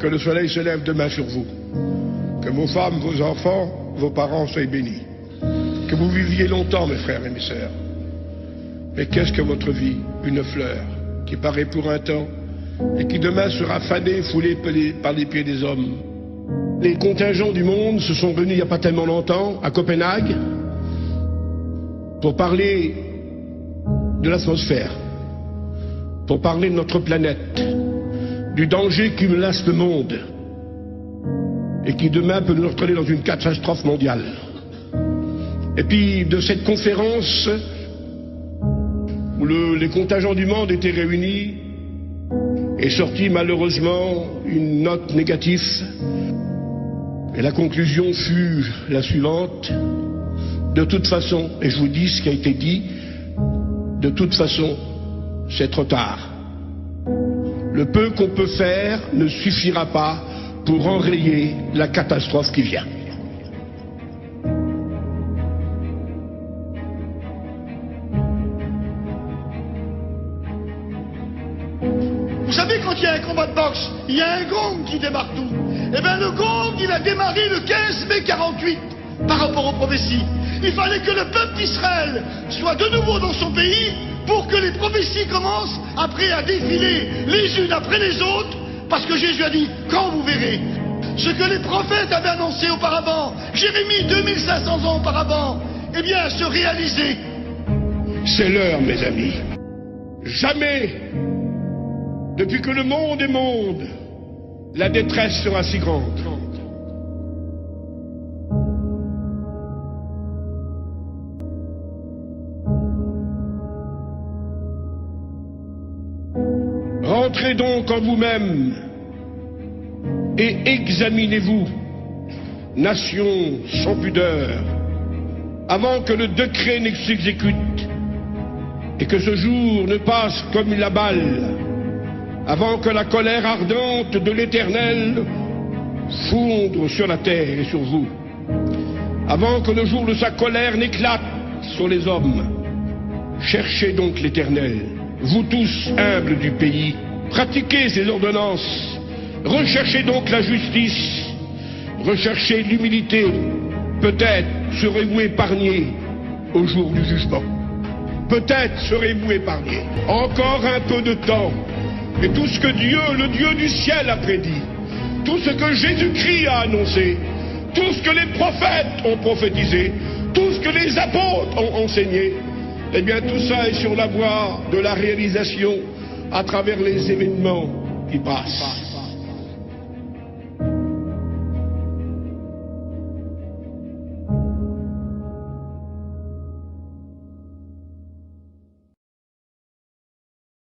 Que le soleil se lève demain sur vous. Que vos femmes, vos enfants, vos parents soient bénis. Que vous viviez longtemps, mes frères et mes sœurs. Mais qu'est-ce que votre vie? Une fleur qui paraît pour un temps et qui demain sera fanée, foulée par les pieds des hommes. Les contingents du monde se sont réunis il n'y a pas tellement longtemps à Copenhague pour parler de l'atmosphère, pour parler de notre planète, du danger qui menace le monde et qui demain peut nous entraîner dans une catastrophe mondiale. Et puis de cette conférence où les contingents du monde étaient réunis est sortie malheureusement une note négative. Et la conclusion fut la suivante: de toute façon, et je vous dis ce qui a été dit, de toute façon, c'est trop tard. Le peu qu'on peut faire ne suffira pas pour enrayer la catastrophe qui vient. Vous savez, quand il y a un combat de boxe, il y a un gong qui démarre tout. Eh bien, le gong, il a démarré le 15 mai 48 par rapport aux prophéties. Il fallait que le peuple d'Israël soit de nouveau dans son pays pour que les prophéties commencent après à défiler les unes après les autres, parce que Jésus a dit, quand vous verrez ce que les prophètes avaient annoncé auparavant, Jérémie 2500 ans auparavant, eh bien, se réaliser. C'est l'heure, mes amis. Jamais, depuis que le monde est monde, la détresse sera si grande. Rentrez donc en vous-même et examinez-vous, nation sans pudeur, avant que le décret ne s'exécute et que ce jour ne passe comme la balle, avant que la colère ardente de l'Éternel fondre sur la terre et sur vous, avant que le jour de sa colère n'éclate sur les hommes. Cherchez donc l'Éternel, vous tous humbles du pays, pratiquez ses ordonnances, recherchez donc la justice, recherchez l'humilité, peut-être serez-vous épargnés au jour du jugement. Peut-être serez-vous épargnés. Encore un peu de temps, et tout ce que Dieu, le Dieu du ciel, a prédit, tout ce que Jésus-Christ a annoncé, tout ce que les prophètes ont prophétisé, tout ce que les apôtres ont enseigné, eh bien tout ça est sur la voie de la réalisation à travers les événements qui passent.